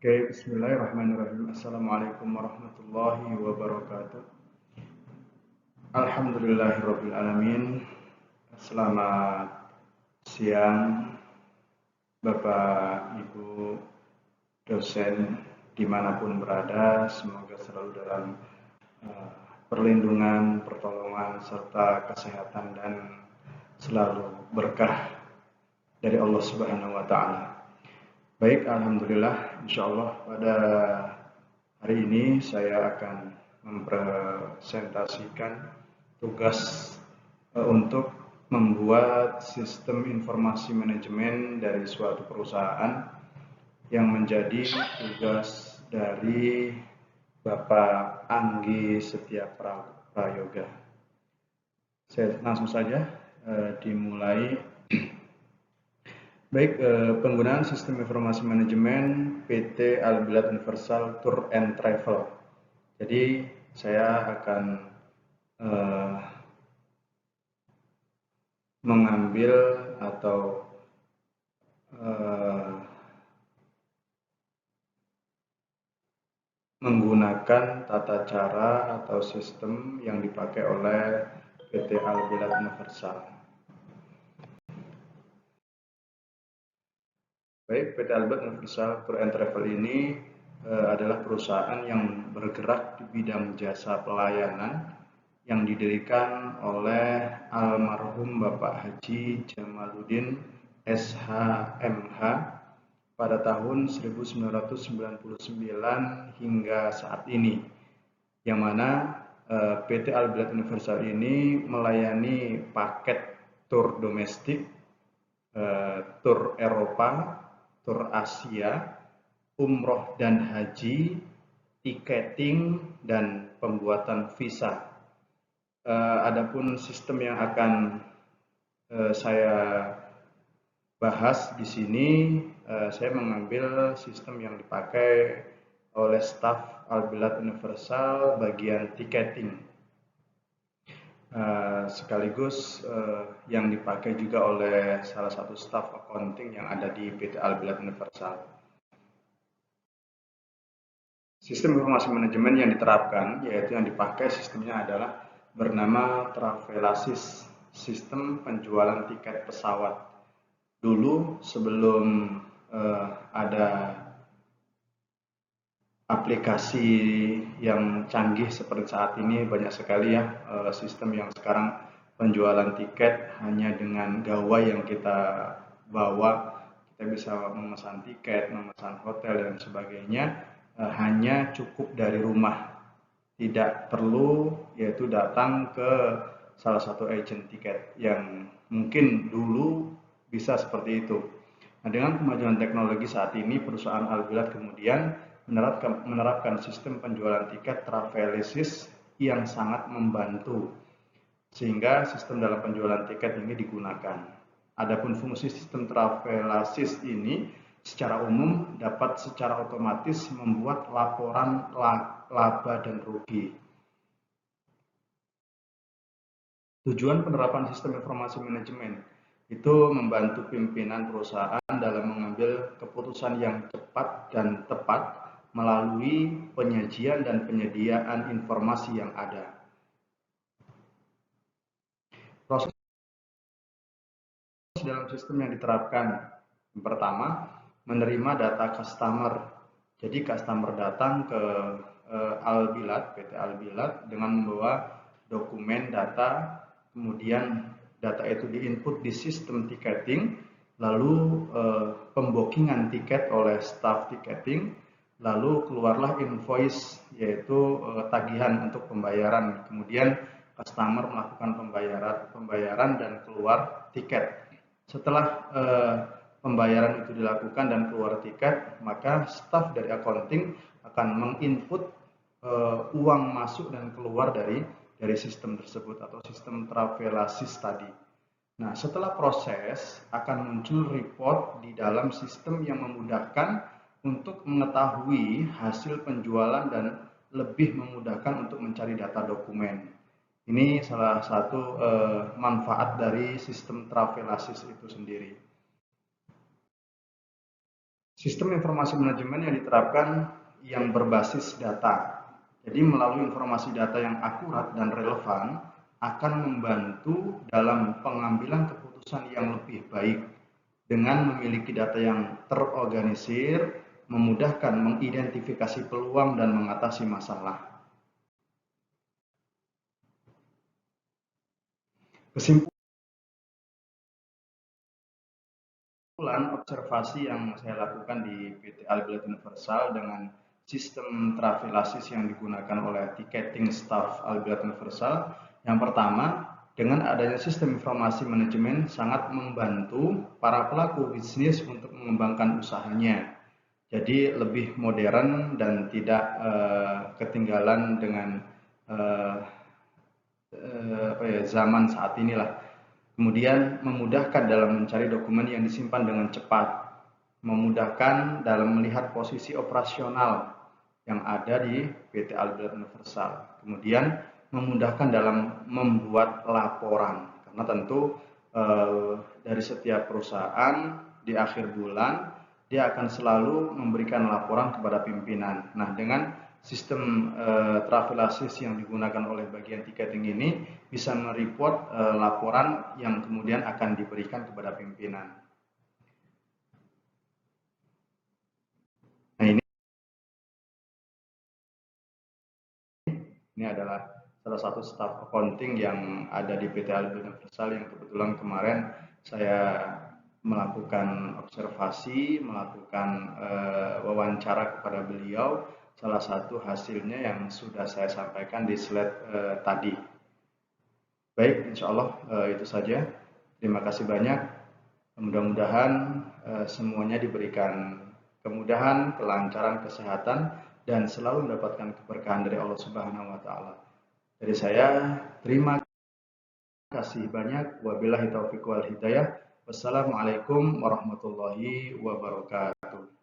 Oke, bismillahirrahmanirrahim. Assalamualaikum warahmatullahi wabarakatuh. Alhamdulillahirabbil alamin. Selamat siang Bapak Ibu dosen dimanapun berada. Semoga selalu dalam perlindungan, pertolongan, serta kesehatan dan selalu berkah dari Allah Subhanahu wa Ta'ala. Baik, alhamdulillah, insya Allah pada hari ini saya akan mempresentasikan tugas untuk membuat sistem informasi manajemen dari suatu perusahaan yang menjadi tugas dari Bapak Anggi Setia Prayoga. Saya langsung saja dimulai. Baik, penggunaan sistem informasi manajemen PT Albilat Universal Tour and Travel. Jadi saya akan mengambil atau menggunakan tata cara atau sistem yang dipakai oleh PT Albilat Universal. Baik, PT Albilat Universal Tour and Travel ini adalah perusahaan yang bergerak di bidang jasa pelayanan yang didirikan oleh almarhum Bapak Haji Jamaluddin SHMH pada tahun 1999 hingga saat ini, yang mana PT Albilat Universal ini melayani paket tur domestik, tur Eropa, tur Asia, umroh dan haji, tiketing, dan pembuatan visa. Adapun sistem yang akan saya bahas di sini, saya mengambil sistem yang dipakai oleh staf Albilat Universal bagian tiketing. Sekaligus yang dipakai juga oleh salah satu staf accounting yang ada di PT Albilat Universal. Sistem informasi manajemen yang diterapkan, yaitu yang dipakai sistemnya adalah bernama Travelasis, sistem penjualan tiket pesawat. Dulu sebelum ada aplikasi yang canggih seperti saat ini, banyak sekali ya sistem yang sekarang penjualan tiket hanya dengan gawai yang kita bawa, kita bisa memesan tiket, memesan hotel dan sebagainya hanya cukup dari rumah, tidak perlu yaitu datang ke salah satu agen tiket yang mungkin dulu bisa seperti itu. Nah, dengan kemajuan teknologi saat ini, perusahaan Albilat kemudian menerapkan sistem penjualan tiket Travelasis yang sangat membantu, sehingga sistem dalam penjualan tiket ini digunakan. Adapun fungsi sistem Travelasis ini secara umum dapat secara otomatis membuat laporan laba dan rugi. Tujuan penerapan sistem informasi manajemen itu membantu pimpinan perusahaan dalam mengambil keputusan yang cepat dan tepat melalui penyajian dan penyediaan informasi yang ada. Proses dalam sistem yang diterapkan, yang pertama, menerima data customer. Jadi customer datang ke Albilat, PT Albilat dengan membawa dokumen data, kemudian data itu diinput di sistem tiketing, lalu pembokingan tiket oleh staff tiketing, lalu keluarlah invoice, yaitu tagihan untuk pembayaran. Kemudian customer melakukan pembayaran dan keluar tiket. Setelah pembayaran itu dilakukan dan keluar tiket, maka staf dari accounting akan menginput uang masuk dan keluar dari sistem tersebut atau sistem Travelasis tadi. Nah, setelah proses akan muncul report di dalam sistem yang memudahkan untuk mengetahui hasil penjualan dan lebih memudahkan untuk mencari data dokumen. Ini salah satu manfaat dari sistem Travelasis itu sendiri. Sistem informasi manajemen yang diterapkan yang berbasis data. Jadi melalui informasi data yang akurat dan relevan akan membantu dalam pengambilan keputusan yang lebih baik dengan memiliki data yang terorganisir, memudahkan mengidentifikasi peluang dan mengatasi masalah. Kesimpulan observasi yang saya lakukan di PT Albilat Universal dengan sistem trafilasis yang digunakan oleh ticketing staff Albilat Universal. Yang pertama, dengan adanya sistem informasi manajemen sangat membantu para pelaku bisnis untuk mengembangkan usahanya. Jadi lebih modern dan tidak ketinggalan dengan zaman saat inilah. Kemudian memudahkan dalam mencari dokumen yang disimpan dengan cepat, memudahkan dalam melihat posisi operasional yang ada di PT Albilat Universal. Kemudian memudahkan dalam membuat laporan, karena tentu dari setiap perusahaan di akhir bulan dia akan selalu memberikan laporan kepada pimpinan. Nah, dengan sistem trafilasis yang digunakan oleh bagian tiketing ini bisa mereport laporan yang kemudian akan diberikan kepada pimpinan. Nah, ini adalah salah satu staf accounting yang ada di PT Albilat Universal yang kebetulan kemarin saya melakukan observasi, melakukan wawancara kepada beliau. Salah satu hasilnya yang sudah saya sampaikan di slide tadi. Baik, insya Allah itu saja. Terima kasih banyak. Mudah-mudahan semuanya diberikan kemudahan, kelancaran, kesehatan, dan selalu mendapatkan keberkahan dari Allah Subhanahu wa Ta'ala. Dari saya, terima kasih banyak. Wabillahi taufiq wal hidayah. Wassalamualaikum warahmatullahi wabarakatuh.